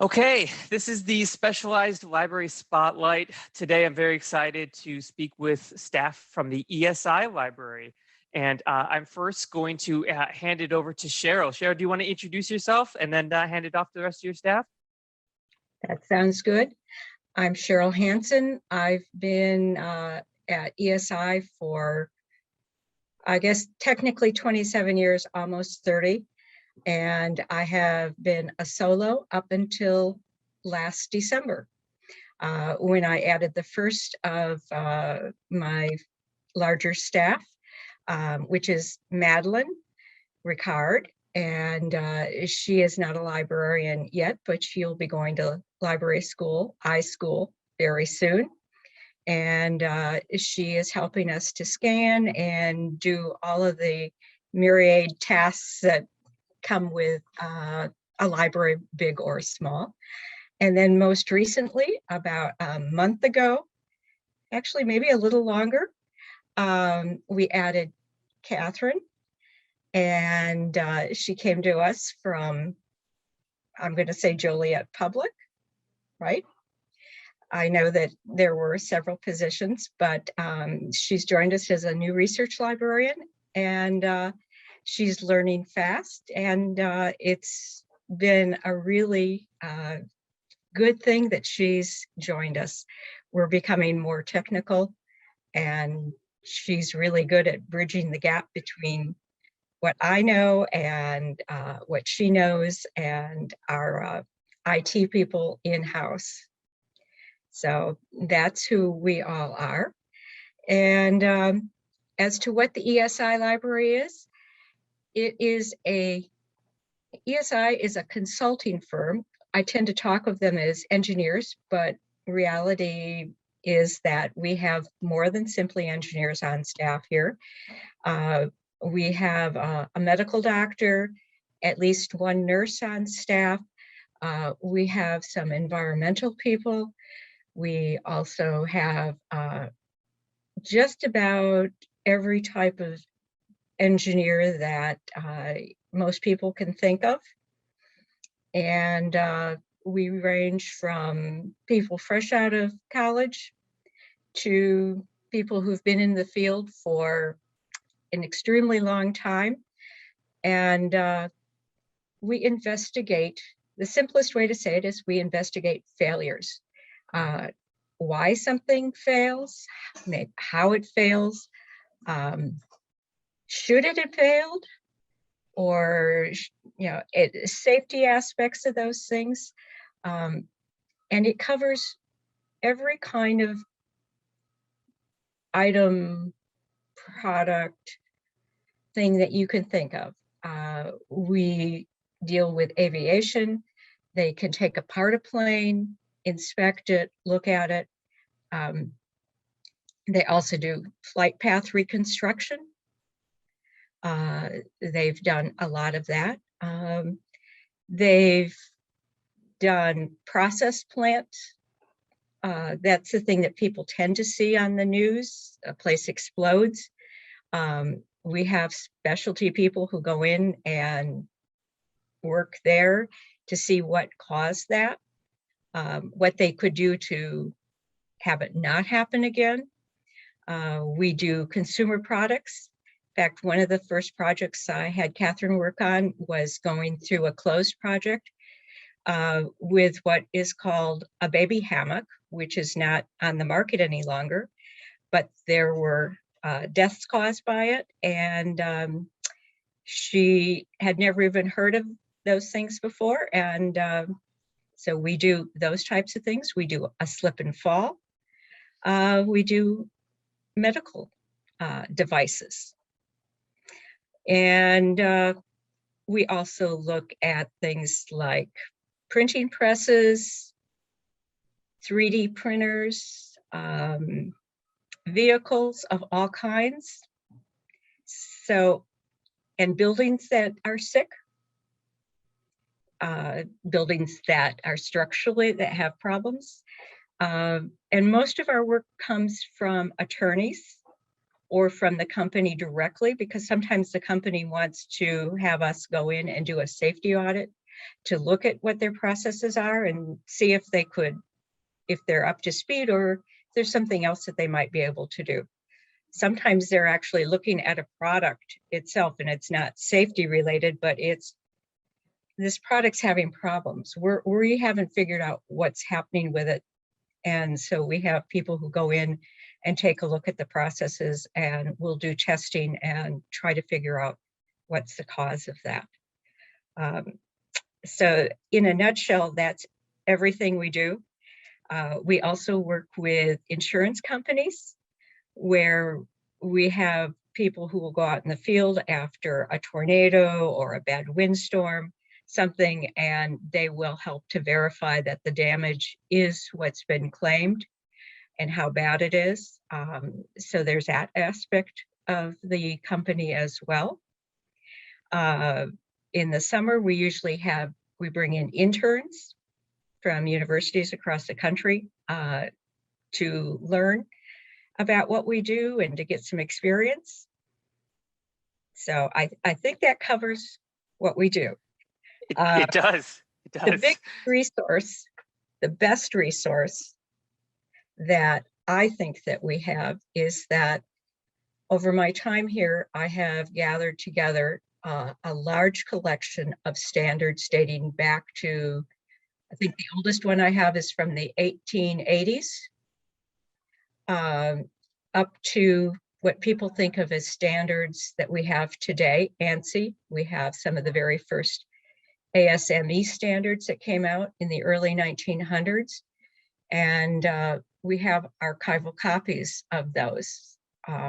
Okay, this is the Specialized Library Spotlight. Today, I'm very excited to speak with staff from the ESi Library. And I'm first going to hand it over to Cheryl. Cheryl, do you want to introduce yourself and then hand it off to the rest of your staff? That sounds good. I'm Cheryl Hansen. I've been at ESi for, I guess, technically 27 years, almost 30. And I have been a solo up until last December, when I added the first of my larger staff, which is Madeline Ricard. And she is not a librarian yet, but she'll be going to library school, iSchool, very soon. And she is helping us to scan and do all of the myriad tasks that come with a library, big or small. And then most recently, about a month ago, actually maybe a little longer, we added Catherine. And she came to us from, I'm going to say Joliet Public, right? I know that there were several positions, but she's joined us as a new research librarian, and she's learning fast. And it's been a really good thing that she's joined us. We're becoming more technical, and she's really good at bridging the gap between what I know and what she knows and our IT people in-house. So that's who we all are. And as to what the ESi Library is, ESi is a consulting firm. I tend to talk of them as engineers, but reality is that we have more than simply engineers on staff here. We have a medical doctor, at least one nurse on staff. We have some environmental people. We also have just about every type of engineer that most people can think of. And we range from people fresh out of college to people who've been in the field for an extremely long time. And we investigate, the simplest way to say it is we investigate failures. Why something fails, how it fails, should it have failed, or safety aspects of those things. And it covers every kind of item, product, thing that you can think of. We deal with aviation. They can take apart a plane, inspect it, look at it. They also do flight path reconstruction. They've done a lot of that. They've done process plant. That's the thing that people tend to see on the news. A place explodes. We have specialty people who go in and work there to see what caused that, what they could do to have it not happen again. We do consumer products. In fact, one of the first projects I had Catherine work on was going through a closed project with what is called a baby hammock, which is not on the market any longer, but there were deaths caused by it. And she had never even heard of those things before. And so we do those types of things. We do a slip and fall. We do medical devices. And we also look at things like printing presses, 3D printers, vehicles of all kinds. So, and buildings that are sick, buildings that are structurally, that have problems. And most of our work comes from attorneys or from the company directly, because sometimes the company wants to have us go in and do a safety audit. to look at what their processes are and see if they're up to speed, or if there's something else that they might be able to do. Sometimes they're actually looking at a product itself and it's not safety related, but this product's having problems. We haven't figured out what's happening with it. And so we have people who go in and take a look at the processes, and we'll do testing and try to figure out what's the cause of that. So in a nutshell, that's everything we do. We also work with insurance companies where we have people who will go out in the field after a tornado or a bad windstorm, something, and they will help to verify that the damage is what's been claimed and how bad it is. So there's that aspect of the company as well. In the summer, we bring in interns from universities across the country to learn about what we do and to get some experience. So I think that covers what we do. It does. It does. The big resource, the best resource that I think that we have is that over my time here, I have gathered together a large collection of standards dating back to, I think the oldest one I have is from the 1880s, up to what people think of as standards that we have today, ANSI. We have some of the very first ASME standards that came out in the early 1900s. And we have archival copies of those.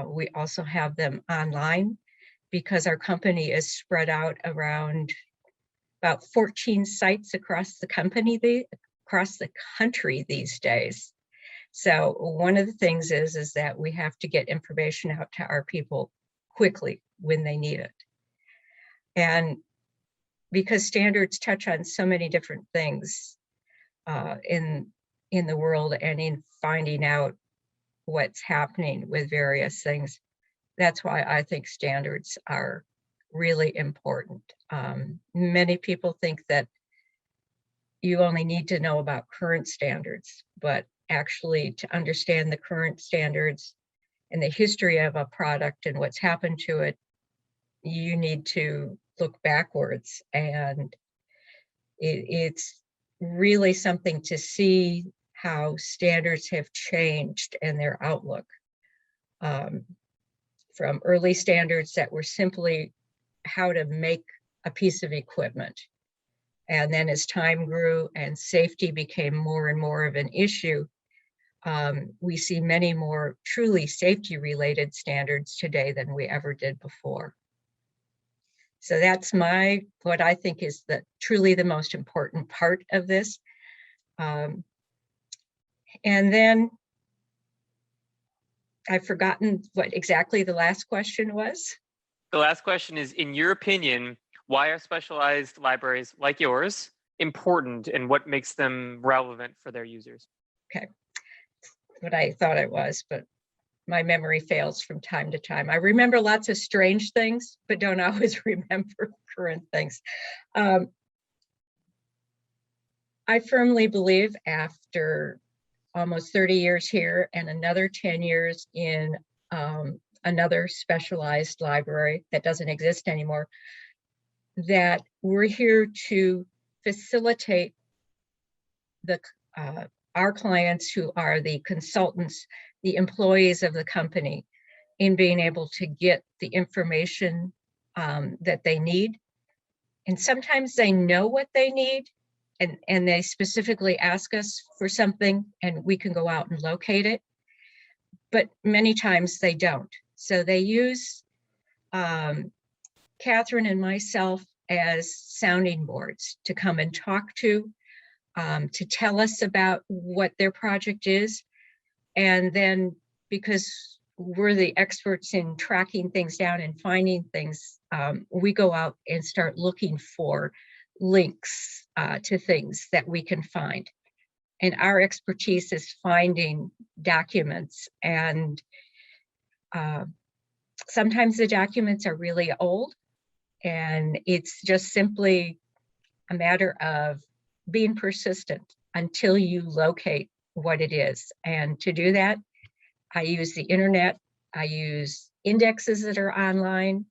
We also have them online because our company is spread out around about 14 sites across the country these days. So one of the things is that we have to get information out to our people quickly when they need it. And because standards touch on so many different things in the world and in finding out what's happening with various things, that's why I think standards are really important. Many people think that you only need to know about current standards, but actually to understand the current standards and the history of a product and what's happened to it, you need to look backwards. And it's really something to see how standards have changed and their outlook. From early standards that were simply how to make a piece of equipment. And then as time grew and safety became more and more of an issue, we see many more truly safety related standards today than we ever did before. So that's what I think is truly the most important part of this. And then I've forgotten what exactly the last question was. The last question is, in your opinion, why are specialized libraries like yours important and what makes them relevant for their users? Okay, what I thought it was, but my memory fails from time to time. I remember lots of strange things, but don't always remember current things. I firmly believe after almost 30 years here and another 10 years in another specialized library that doesn't exist anymore, that we're here to facilitate our clients who are the consultants, the employees of the company, in being able to get the information that they need. And sometimes they know what they need, and they specifically ask us for something and we can go out and locate it. But many times they don't. So they use Catherine and myself as sounding boards to come and talk to tell us about what their project is. And then because we're the experts in tracking things down and finding things, we go out and start looking for links to things that we can find. And our expertise is finding documents, and sometimes the documents are really old, and it's just simply a matter of being persistent until you locate what it is. And to do that, I use the internet. I use indexes that are online.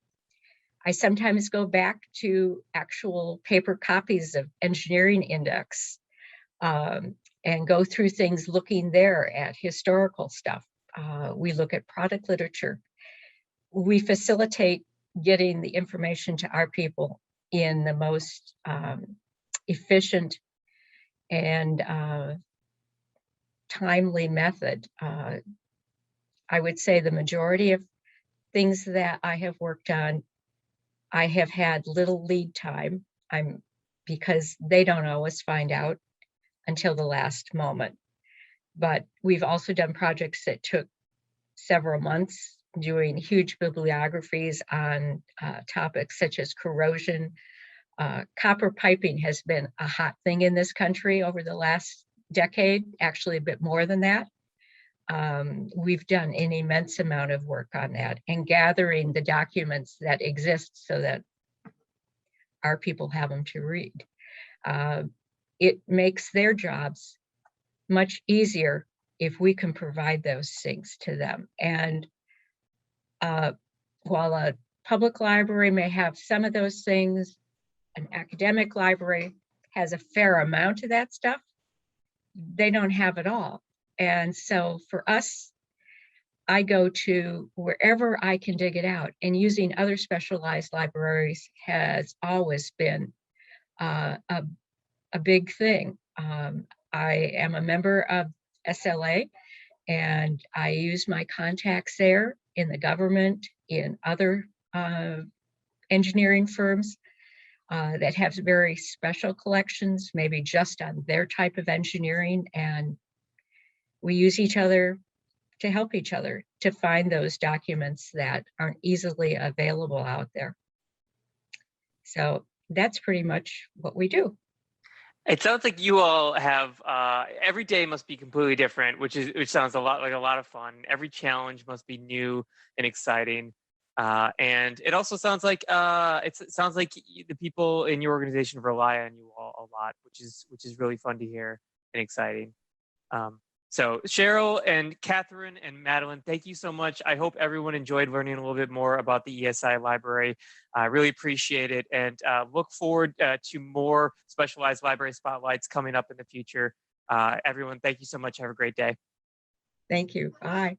I sometimes go back to actual paper copies of engineering index and go through things looking there at historical stuff. We look at product literature. We facilitate getting the information to our people in the most efficient and timely method. I would say the majority of things that I have worked on, I have had little lead time. Because they don't always find out until the last moment. But we've also done projects that took several months, doing huge bibliographies on topics such as corrosion. Copper piping has been a hot thing in this country over the last decade, actually a bit more than that. We've done an immense amount of work on that and gathering the documents that exist so that our people have them to read. It makes their jobs much easier if we can provide those things to them. And while a public library may have some of those things, an academic library has a fair amount of that stuff. They don't have it all. And so for us, I go to wherever I can dig it out, and using other specialized libraries has always been a big thing. I am a member of SLA, and I use my contacts there in the government, in other engineering firms that have very special collections, maybe just on their type of engineering. And we use each other to help each other to find those documents that aren't easily available out there. So that's pretty much what we do. It sounds like you all have every day must be completely different, which sounds a lot like a lot of fun. Every challenge must be new and exciting, and it also sounds like the people in your organization rely on you all a lot, which is really fun to hear and exciting. So Cheryl and Catherine and Madeline, thank you so much. I hope everyone enjoyed learning a little bit more about the ESi Library. I really appreciate it, and look forward to more specialized library spotlights coming up in the future. Everyone, thank you so much. Have a great day. Thank you. Bye.